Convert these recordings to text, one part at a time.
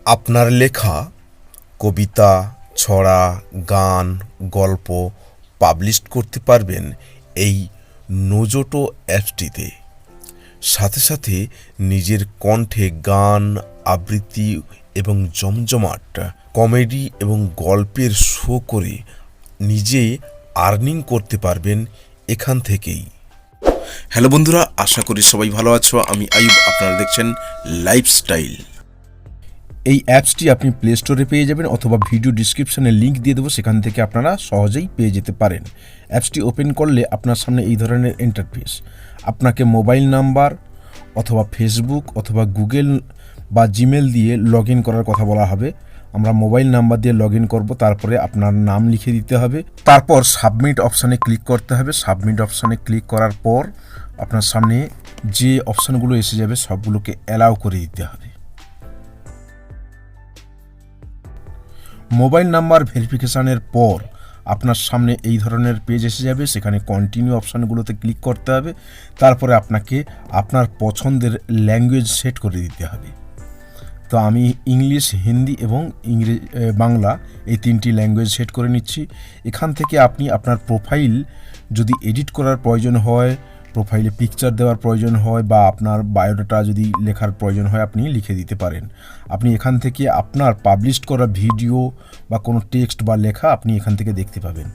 আপনার লেখা কবিতা, ছড়া, গান, গল্প পাবলিশ করতে পারবেন এই নোজোটো অ্যাপসটিতে। সাথে সাথে নিজের কণ্ঠে গান, আবৃত্তি এবং জমজমাট কমেডি এবং গল্পের শো করে নিজে আর্নিং করতে পারবেন এখান থেকেই। হ্যালো বন্ধুরা, আশা করি সবাই ভালো আছো। আমি আইয়ুব, আপনারা দেখছেন লাইফস্টাইল। এই অ্যাপসটি আপনি প্লে স্টোরে পেয়ে যাবেন অথবা ভিডিও ডিসক্রিপশনে লিঙ্ক দিয়ে দেবো, সেখান থেকে আপনারা সহজেই পেয়ে যেতে পারেন। অ্যাপসটি ওপেন করলে আপনার সামনে এই ধরনের ইন্টারফেস। আপনাকে মোবাইল নাম্বার অথবা ফেসবুক অথবা গুগল বা জিমেল দিয়ে লগ ইন করার কথা বলা হবে। আমরা মোবাইল নাম্বার দিয়ে লগ ইন করবো, তারপরে আপনার নাম লিখে দিতে হবে, তারপর সাবমিট অপশানে ক্লিক করতে হবে। সাবমিট অপশানে ক্লিক করার পর আপনার সামনে যে অপশানগুলো এসে যাবে সবগুলোকে অ্যালাউ করে দিতে হবে। মোবাইল নাম্বার ভেরিফিকেশানের পর আপনার সামনে এই ধরনের পেজ এসে যাবে, সেখানে কন্টিনিউ অপশানগুলোতে ক্লিক করতে হবে। তারপরে আপনাকে আপনার পছন্দের ল্যাঙ্গুয়েজ সেট করে দিতে হবে। তো আমি ইংলিশ, হিন্দি এবং বাংলা এই তিনটি ল্যাঙ্গুয়েজ সেট করে নিচ্ছি। এখান থেকে আপনি আপনার প্রোফাইল যদি এডিট করার প্রয়োজন হয়, প্রোফাইলে পিকচার দেওয়ার প্রয়োজন হয় বা আপনার বায়োডাটা যদি লেখার প্রয়োজন হয়, আপনি লিখে দিতে পারেন। আপনি এখান থেকে আপনার পাবলিশ করা ভিডিও বা কোনো টেক্সট বা লেখা আপনি এখান থেকে দেখতে পাবেন।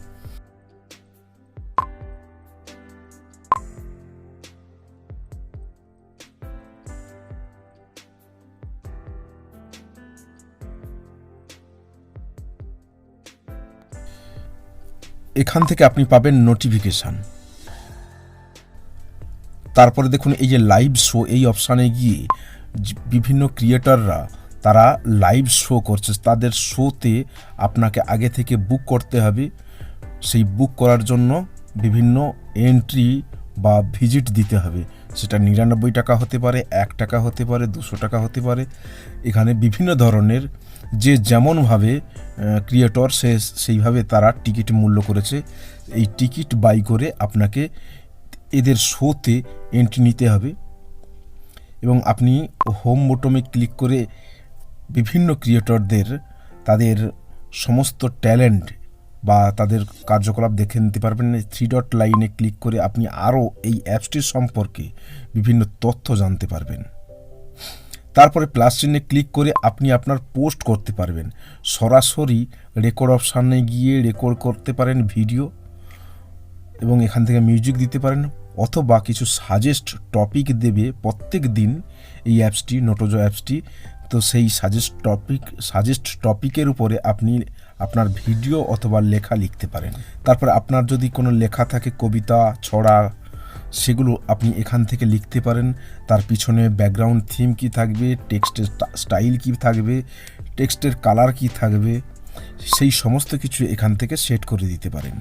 এখান থেকে আপনি পাবেন নোটিফিকেশান। তারপরে দেখুন এই যে লাইভ শো, এই অপশানে গিয়ে বিভিন্ন ক্রিয়েটররা তারা লাইভ শো করছে। তাদের শোতে আপনাকে আগে থেকে বুক করতে হবে। সেই বুক করার জন্য বিভিন্ন এন্ট্রি বা ভিজিট দিতে হবে। সেটা 99 টাকা হতে পারে, 1 টাকা হতে পারে, 200 টাকা হতে পারে। এখানে বিভিন্ন ধরনের যে যেমনভাবে ক্রিয়েটর সেইভাবে তারা টিকিট মূল্য করেছে। এই টিকিট বাই করে আপনাকে এদের শোতে এন্ট্রি নিতে হবে এবং আপনি হোম বটমে ক্লিক করে বিভিন্ন ক্রিয়েটরদের তাদের সমস্ত ট্যালেন্ট বা তাদের কার্যকলাপ দেখে নিতে পারবেন। 3 ডট লাইনে ক্লিক করে আপনি আরও এই অ্যাপসটির সম্পর্কে বিভিন্ন তথ্য জানতে পারবেন। তারপরে প্লাস চিহ্নে ক্লিক করে আপনি আপনার পোস্ট করতে পারবেন। সরাসরি রেকর্ড অপশানে গিয়ে রেকর্ড করতে পারেন ভিডিও এবং এখান থেকে মিউজিক দিতে পারেন, অথবা কিছু সাজেস্ট টপিক দেবে প্রত্যেক দিন এই অ্যাপসটি, নোটোজো অ্যাপসটি। তো সেই সাজেস্ট টপিকের উপরে আপনি আপনার ভিডিও অথবা লেখা লিখতে পারেন। তারপর আপনার যদি কোনো লেখা থাকে, কবিতা, ছড়া, সেগুলো আপনি এখান থেকে লিখতে পারেন। তার পিছনে ব্যাকগ্রাউন্ড থিম কি থাকবে, টেক্সটের স্টাইল কি থাকবে, টেক্সটের কালার কি থাকবে, সেই সমস্ত কিছু এখান থেকে সেট করে দিতে পারেন।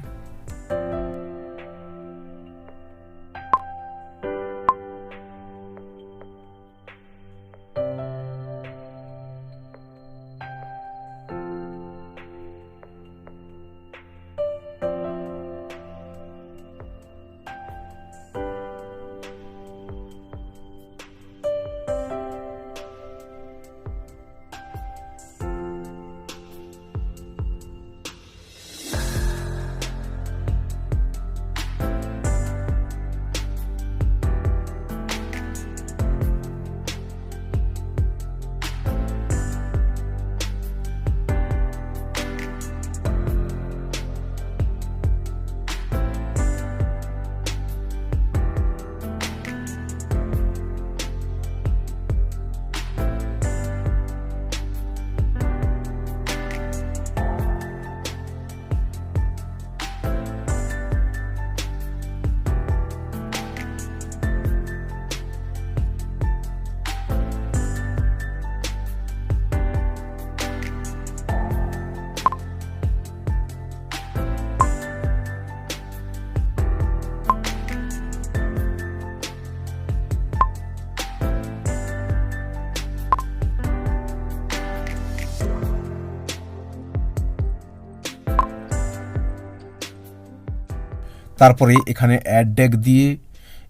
তারপরে এখানে অ্যাড ট্যাগ দিয়ে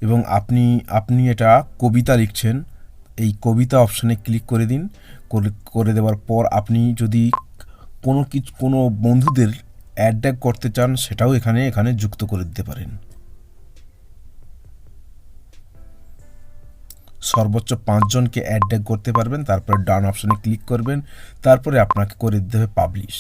এবং আপনি এটা কবিতা লিখছেন, এই কবিতা অপশানে ক্লিক করে দিন। করে দেওয়ার পর আপনি যদি কোনো বন্ধুদের অ্যাড ট্যাগ করতে চান সেটাও এখানে যুক্ত করে দিতে পারেন। সর্বোচ্চ 5 জনকে অ্যাড ট্যাগ করতে পারবেন। তারপরে ডান অপশনে ক্লিক করবেন, তারপরে আপনাকে করে দিতে হবে পাবলিশ।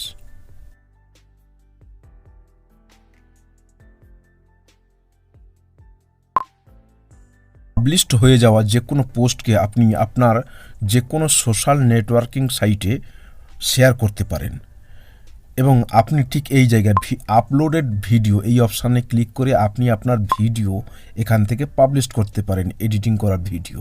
পাবলিশড হয়ে যাওয়া যে কোনো পোস্টকে আপনি আপনার যে কোনো সোশ্যাল নেটওয়ার্কিং সাইটে শেয়ার করতে পারেন এবং আপনি ঠিক এই জায়গায় আপলোডেড ভিডিও এই অপশানে ক্লিক করে আপনি আপনার ভিডিও এখান থেকে পাবলিশ করতে পারেন, এডিটিং করা ভিডিও।